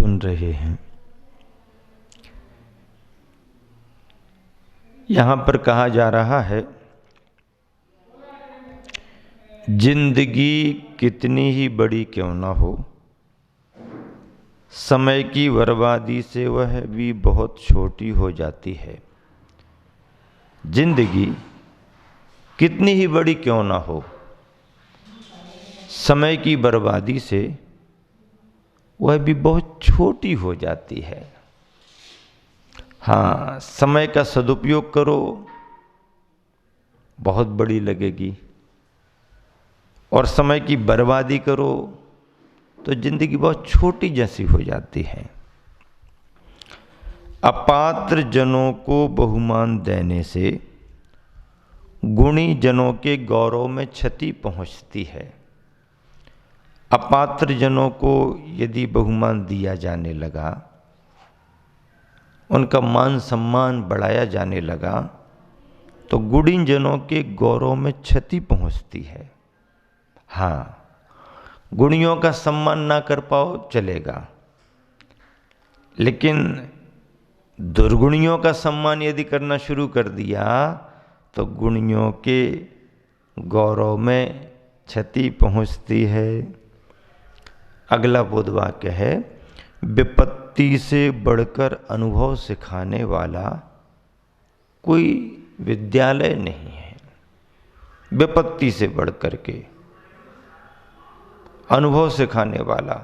सुन रहे हैं। यहाँ पर कहा जा रहा है, जिंदगी कितनी ही बड़ी क्यों ना हो, समय की बर्बादी से वह भी बहुत छोटी हो जाती है। जिंदगी कितनी ही बड़ी क्यों ना हो, समय की बर्बादी से वह भी बहुत छोटी हो जाती है। हाँ, समय का सदुपयोग करो, बहुत बड़ी लगेगी, और समय की बर्बादी करो तो जिंदगी बहुत छोटी जैसी हो जाती है। अपात्र जनों को बहुमान देने से गुणी जनों के गौरव में क्षति पहुंचती है। अपात्र जनों को यदि बहुमान दिया जाने लगा, उनका मान सम्मान बढ़ाया जाने लगा, तो गुणी जनों के गौरव में क्षति पहुंचती है। हाँ, गुणियों का सम्मान ना कर पाओ चलेगा, लेकिन दुर्गुणियों का सम्मान यदि करना शुरू कर दिया तो गुणियों के गौरव में क्षति पहुंचती है। अगला बोध वाक्य है, विपत्ति से बढ़कर अनुभव सिखाने वाला कोई विद्यालय नहीं है। विपत्ति से बढ़कर के अनुभव सिखाने वाला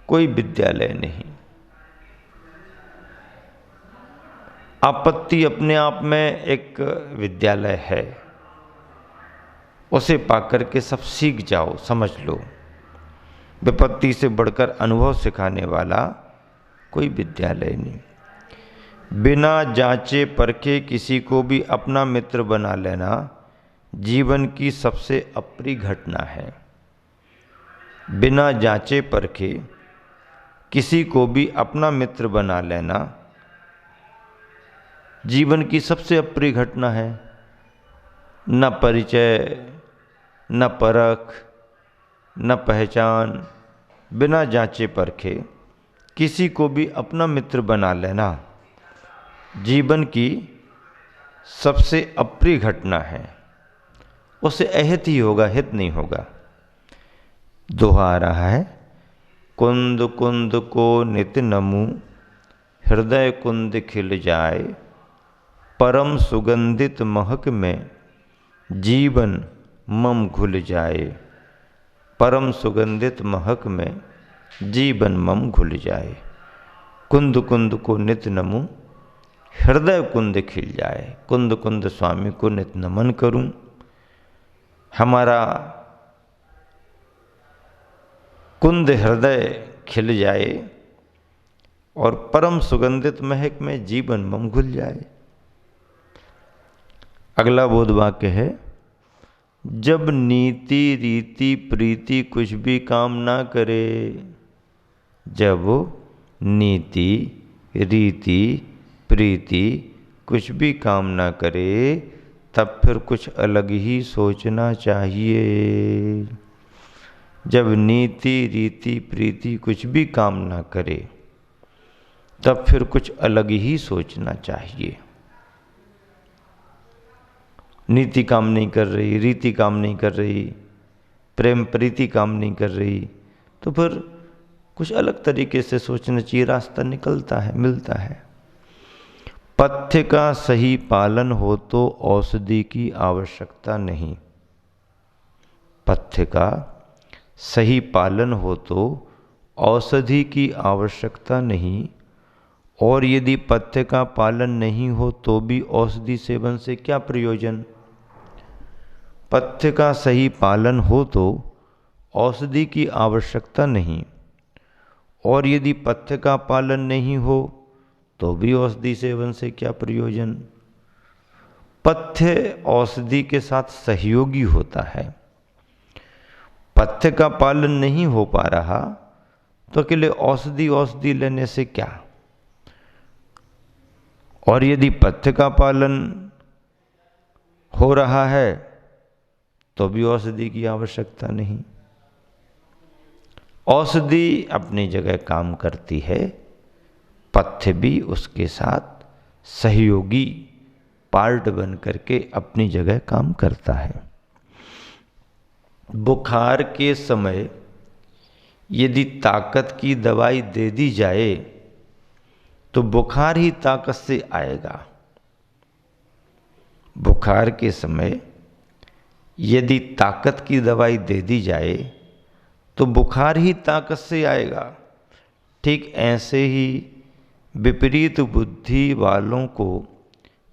कोई विद्यालय नहीं। आपत्ति अपने आप में एक विद्यालय है, उसे पाकर के सब सीख जाओ, समझ लो। विपत्ति से बढ़कर अनुभव सिखाने वाला कोई विद्यालय नहीं। बिना जांचे परखे किसी को भी अपना मित्र बना लेना जीवन की सबसे अप्रिय घटना है। बिना जांचे परखे किसी को भी अपना मित्र बना लेना जीवन की सबसे अप्रिय घटना है। न परिचय, न परख, न पहचान, बिना जांचे परखे किसी को भी अपना मित्र बना लेना जीवन की सबसे अप्रिय घटना है। उसे अहित ही होगा, हित नहीं होगा। दोहा आ रहा है, कुंद कुंद को नित नमूं, हृदय कुंद खिल जाए, परम सुगंधित महक में जीवन मम घुल जाए। परम सुगंधित महक में जीवन मम घुल जाए। कुंद कुंद को नित नमूं, हृदय कुंद खिल जाए। कुंद कुंद स्वामी को नित नमन करूं, हमारा कुंद हृदय खिल जाए और परम सुगंधित महक में जीवन मम घुल जाए। अगला बोध वाक्य है, जब नीति रीति प्रीति कुछ भी काम ना करे। जब नीति रीति प्रीति कुछ भी काम ना करे, तब फिर कुछ अलग ही सोचना चाहिए। जब नीति रीति प्रीति कुछ भी काम ना करे, तब फिर कुछ अलग ही सोचना चाहिए। नीति काम नहीं कर रही, रीति काम नहीं कर रही, प्रेम प्रीति काम नहीं कर रही, तो फिर कुछ अलग तरीके से सोचना चाहिए। रास्ता निकलता है, मिलता है। पथ्य का सही पालन हो तो औषधि की आवश्यकता नहीं। पथ्य का सही पालन हो तो औषधि की आवश्यकता नहीं, और यदि पथ्य का पालन नहीं हो तो भी औषधि सेवन से क्या प्रयोजन। पथ्य का सही पालन हो तो औषधि की आवश्यकता नहीं, और यदि पथ्य का पालन नहीं हो तो भी औषधि सेवन से क्या प्रयोजन। पथ्य औषधि के साथ सहयोगी होता है। पथ्य का पालन नहीं हो पा रहा तो अकेले औषधि लेने से क्या। और यदि पथ्य का पालन हो रहा है तो भी औषधि की आवश्यकता नहीं। औषधि अपनी जगह काम करती है, पथ्य भी उसके साथ सहयोगी पार्ट बन करके अपनी जगह काम करता है। बुखार के समय यदि ताकत की दवाई दे दी जाए तो बुखार ही ताकत से आएगा। बुखार के समय यदि ताकत की दवाई दे दी जाए तो बुखार ही ताकत से आएगा। ठीक ऐसे ही विपरीत बुद्धि वालों को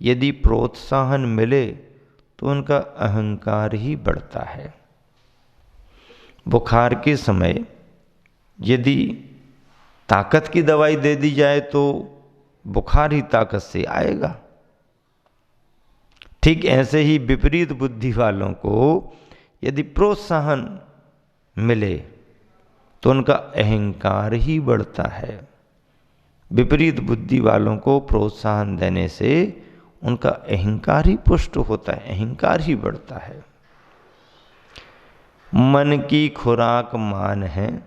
यदि प्रोत्साहन मिले तो उनका अहंकार ही बढ़ता है। बुखार के समय यदि ताकत की दवाई दे दी जाए तो बुखार ही ताकत से आएगा। ठीक ऐसे ही विपरीत बुद्धि वालों को यदि प्रोत्साहन मिले तो उनका अहंकार ही बढ़ता है। विपरीत बुद्धि वालों को प्रोत्साहन देने से उनका अहंकार ही पुष्ट होता है, अहंकार ही बढ़ता है। मन की खुराक मान है,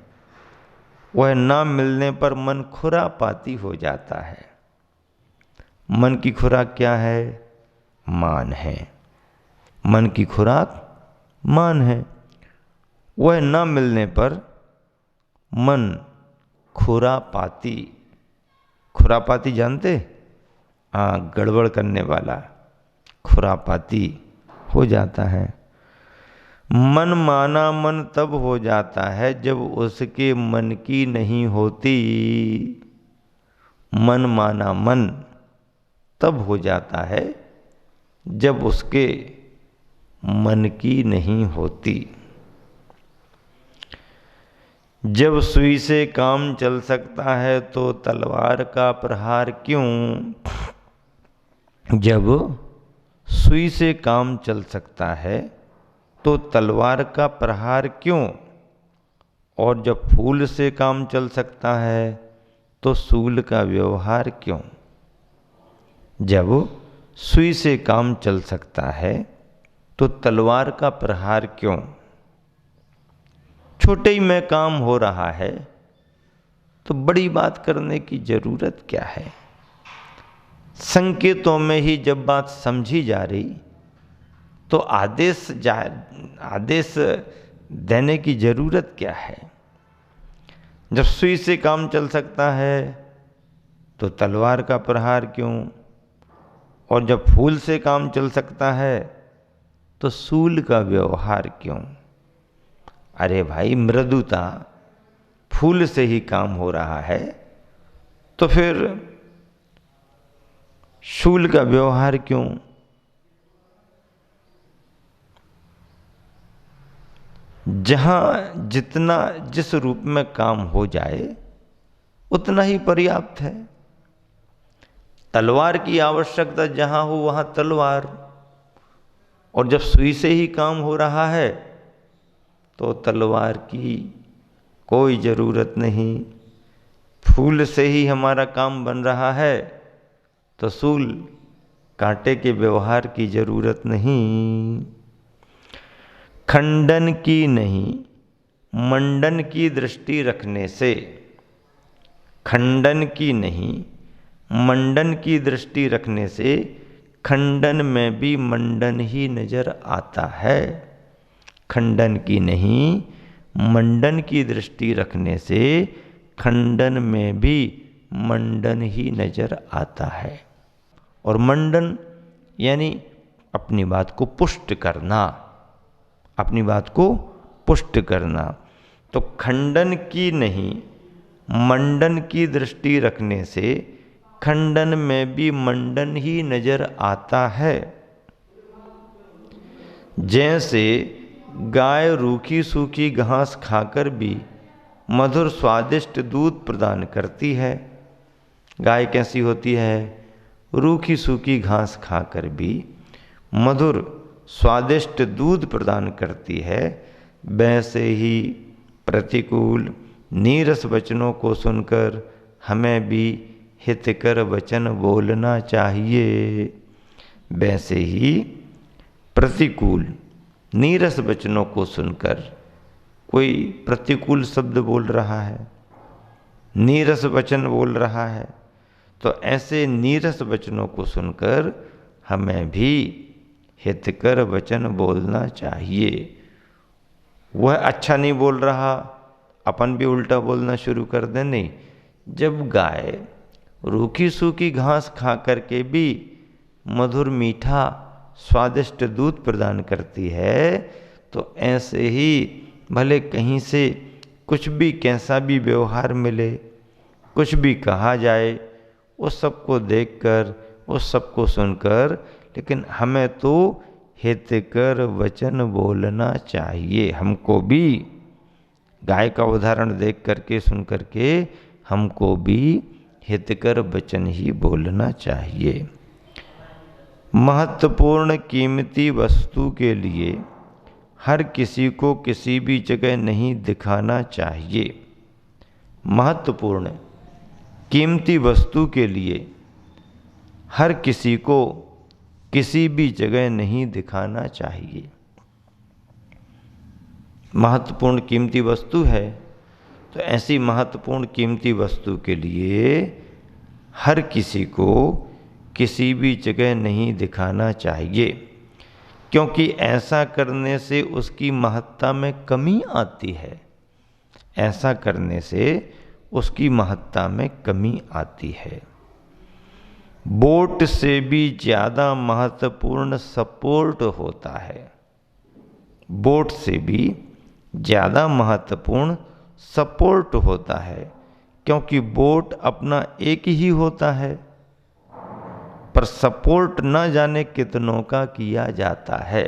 वह ना मिलने पर मन खुरापाती हो जाता है। मन की खुराक क्या है? मान है। मन की खुराक मान है, वह ना मिलने पर मन खुरापाती, खुरापाती जानते? हाँ, गड़बड़ करने वाला खुरापाती हो जाता है। मन माना मन तब हो जाता है जब उसके मन की नहीं होती। मन माना मन तब हो जाता है जब उसके मन की नहीं होती। जब सुई से काम चल सकता है तो तलवार का प्रहार क्यों? जब सुई से काम चल सकता है तो तलवार का प्रहार क्यों? और जब फूल से काम चल सकता है तो सूल का व्यवहार क्यों? जब सुई से काम चल सकता है तो तलवार का प्रहार क्यों? छोटे ही में काम हो रहा है तो बड़ी बात करने की जरूरत क्या है? संकेतों में ही जब बात समझी जा रही तो आदेश देने की जरूरत क्या है? जब सुई से काम चल सकता है तो तलवार का प्रहार क्यों? और जब फूल से काम चल सकता है तो सूल का व्यवहार क्यों? अरे भाई, मृदुता फूल से ही काम हो रहा है तो फिर शूल का व्यवहार क्यों? जहां जितना जिस रूप में काम हो जाए उतना ही पर्याप्त है। तलवार की आवश्यकता जहां हो वहां तलवार, और जब सुई से ही काम हो रहा है तो तलवार की कोई ज़रूरत नहीं। फूल से ही हमारा काम बन रहा है तो सूल कांटे के व्यवहार की ज़रूरत नहीं। खंडन की नहीं मंडन की दृष्टि रखने से, खंडन की नहीं मंडन की दृष्टि रखने से खंडन में भी मंडन ही नजर आता है। खंडन की नहीं मंडन की दृष्टि रखने से खंडन में भी मंडन ही नजर आता है। और मंडन यानी अपनी बात को पुष्ट करना, अपनी बात को पुष्ट करना। तो खंडन की नहीं मंडन की दृष्टि रखने से खंडन में भी मंडन ही नजर आता है। जैसे गाय रूखी सूखी घास खाकर भी मधुर स्वादिष्ट दूध प्रदान करती है। गाय कैसी होती है? रूखी सूखी घास खाकर भी मधुर स्वादिष्ट दूध प्रदान करती है। वैसे ही प्रतिकूल नीरस वचनों को सुनकर हमें भी हितकर वचन बोलना चाहिए। वैसे ही प्रतिकूल नीरस वचनों को सुनकर कोई प्रतिकूल शब्द बोल रहा है, नीरस वचन बोल रहा है, तो ऐसे नीरस वचनों को सुनकर हमें भी हितकर वचन बोलना चाहिए। वह अच्छा नहीं बोल रहा, अपन भी उल्टा बोलना शुरू कर दें? नहीं। जब गाय रूखी सूखी घास खा करके भी मधुर मीठा स्वादिष्ट दूध प्रदान करती है, तो ऐसे ही भले कहीं से कुछ भी कैसा भी व्यवहार मिले, कुछ भी कहा जाए, उस सबको देखकर, उस सबको सुनकर, लेकिन हमें तो हितकर वचन बोलना चाहिए। हमको भी गाय का उदाहरण देख करके, सुन करके, हमको भी हितकर वचन ही बोलना चाहिए। महत्वपूर्ण कीमती वस्तु के लिए हर किसी को किसी भी जगह नहीं दिखाना चाहिए। महत्वपूर्ण कीमती वस्तु के लिए हर किसी को किसी भी जगह नहीं दिखाना चाहिए। महत्वपूर्ण कीमती वस्तु है, तो ऐसी महत्वपूर्ण कीमती वस्तु के लिए हर किसी को किसी भी जगह नहीं दिखाना चाहिए, क्योंकि ऐसा करने से उसकी महत्ता में कमी आती है। ऐसा करने से उसकी महत्ता में कमी आती है। वोट से भी ज़्यादा महत्वपूर्ण सपोर्ट होता है। वोट से भी ज़्यादा महत्वपूर्ण सपोर्ट होता है, क्योंकि वोट अपना एक ही होता है, पर सपोर्ट न जाने कितनों का किया जाता है।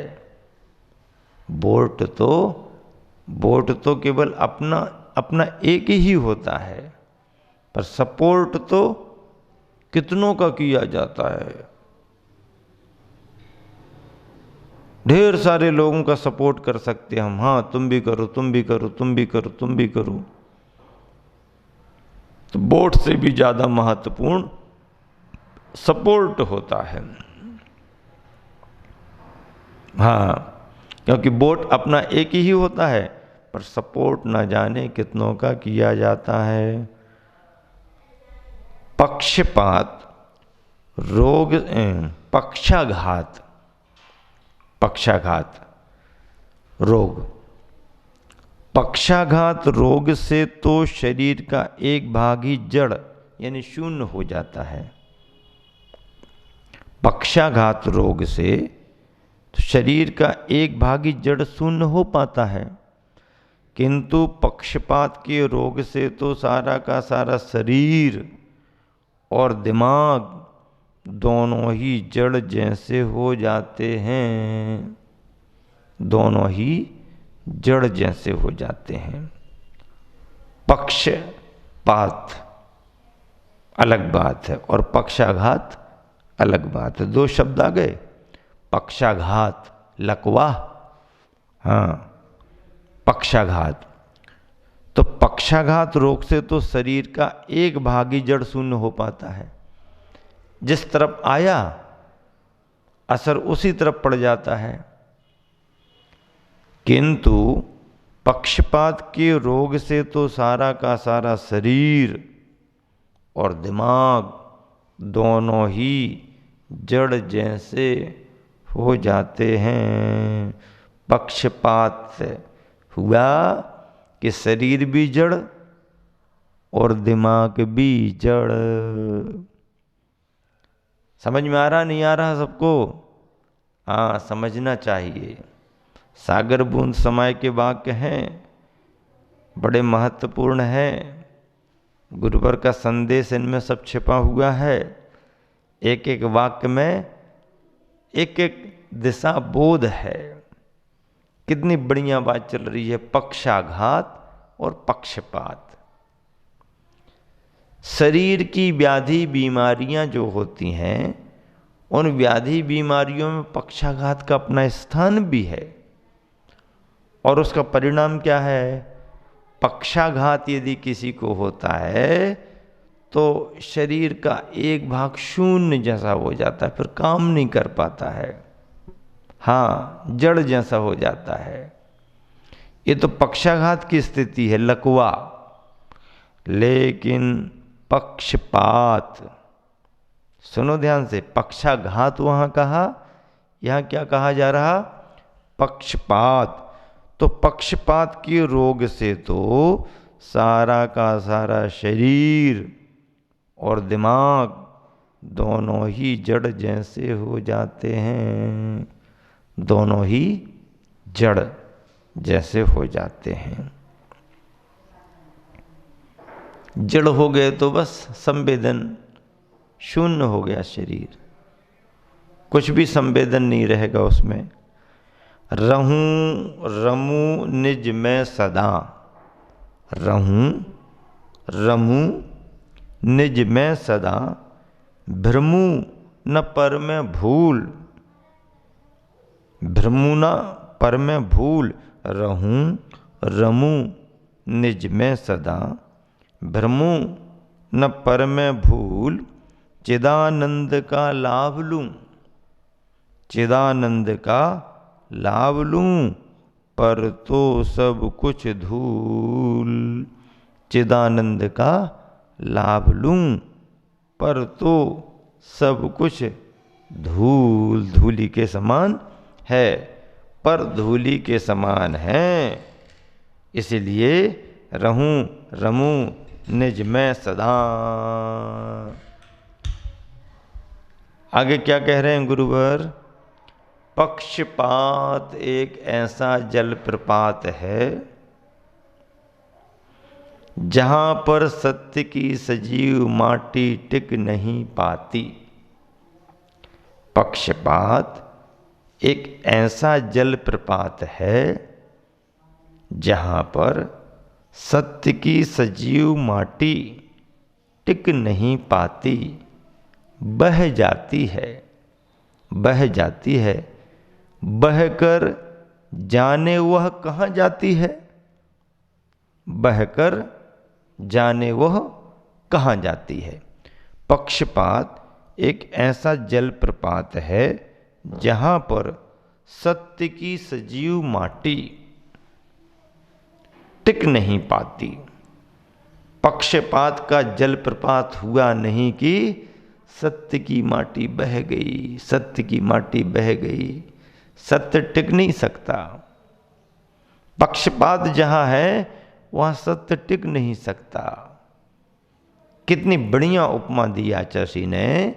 वोट तो केवल अपना एक ही होता है, पर सपोर्ट तो कितनों का किया जाता है। ढेर सारे लोगों का सपोर्ट कर सकते हैं हम, हाँ तुम भी करो, तुम भी करो, तुम भी करो, तुम भी करो। तो वोट से भी ज़्यादा महत्वपूर्ण सपोर्ट होता है। हाँ, क्योंकि वोट अपना एक ही होता है, पर सपोर्ट न जाने कितनों का किया जाता है। पक्षपात, रोग, पक्षाघात रोग। पक्षाघात रोग से तो शरीर का एक भाग ही जड़ यानी शून्य हो जाता है। पक्षाघात रोग से तो शरीर का एक भाग ही जड़ शून्य हो पाता है, किंतु पक्षपात के रोग से तो सारा का सारा शरीर और दिमाग दोनों ही जड़ जैसे हो जाते हैं। दोनों ही जड़ जैसे हो जाते हैं। पक्षपात अलग बात है और पक्षाघात अलग बात है। दो शब्द आ गए, पक्षाघात, लकवा, हाँ पक्षाघात। तो पक्षाघात रोग से तो शरीर का एक भाग ही जड़ शून्य हो पाता है। जिस तरफ आया असर उसी तरफ पड़ जाता है, किंतु पक्षपात के रोग से तो सारा का सारा शरीर और दिमाग दोनों ही जड़ जैसे हो जाते हैं। पक्षपात से हुआ कि शरीर भी जड़ और दिमाग भी जड़। समझ में आ रहा नहीं आ रहा सबको? हाँ, समझना चाहिए। सागर बूंद समय के वाक्य हैं, बड़े महत्वपूर्ण हैं। गुरुवर का संदेश इनमें सब छिपा हुआ है। एक एक वाक्य में एक एक दिशा बोध है। कितनी बढ़िया बात चल रही है। पक्षाघात और पक्षपात। शरीर की व्याधि बीमारियां जो होती हैं, उन व्याधि बीमारियों में पक्षाघात का अपना स्थान भी है। और उसका परिणाम क्या है? पक्षाघात यदि किसी को होता है तो शरीर का एक भाग शून्य जैसा हो जाता है, फिर काम नहीं कर पाता है। हाँ, जड़ जैसा हो जाता है। ये तो पक्षाघात की स्थिति है, लकवा। लेकिन पक्षपात, सुनो ध्यान से, पक्षाघात वहां कहा, यहां क्या कहा जा रहा? पक्षपात। तो पक्षपात के रोग से तो सारा का सारा शरीर और दिमाग दोनों ही जड़ जैसे हो जाते हैं, दोनों ही जड़ जैसे हो जाते हैं। जड़ हो गए तो बस संवेदन शून्य हो गया शरीर, कुछ भी संवेदन नहीं रहेगा उसमें। रहूं रमू निज में सदा, रहूं रमू निज में सदा, भ्रमू न पर में भूल, भ्रमू न पर में भूल, रहूं रमू निज में सदा, भ्रमू न पर में भूल, चिदानंद का लाभ लूं, चिदानंद का लाभ लूं, पर तो सब कुछ धूल, चिदानंद का लाभ लूं, पर तो सब कुछ धूल, धूली के समान है, पर धूली के समान है। इसलिए रहूं रमूं निज में सदा। आगे क्या कह रहे हैं गुरुवर? पक्षपात एक ऐसा जलप्रपात है जहां पर सत्य की सजीव माटी टिक नहीं पाती। पक्षपात एक ऐसा जलप्रपात है जहां पर सत्य की सजीव माटी टिक नहीं पाती, बह जाती है, बह जाती है। बहकर जाने वह कहाँ जाती है, बहकर जाने वह कहाँ जाती है। पक्षपात एक ऐसा जलप्रपात है जहां पर सत्य की सजीव माटी टिक नहीं पाती। पक्षपात का जलप्रपात हुआ नहीं कि सत्य की माटी बह गई, सत्य की माटी बह गई, सत्य टिक नहीं सकता। पक्षपात जहां है वहां सत्य टिक नहीं सकता। कितनी बढ़िया उपमा दी आचार्य ने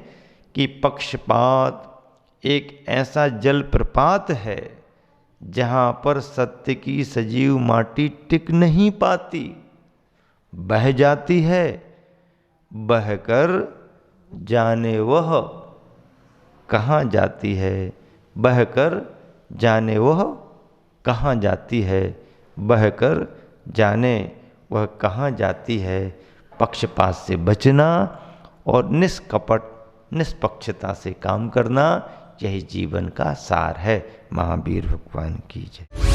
कि पक्षपात एक ऐसा जलप्रपात है जहां पर सत्य की सजीव माटी टिक नहीं पाती, बह जाती है। बहकर जाने वह कहाँ जाती है, बहकर जाने वह कहाँ जाती है, बहकर जाने वह कहाँ जाती है। पक्षपात से बचना और निष्कपट निष्पक्षता से काम करना, यही जीवन का सार है। महावीर भगवान की जय।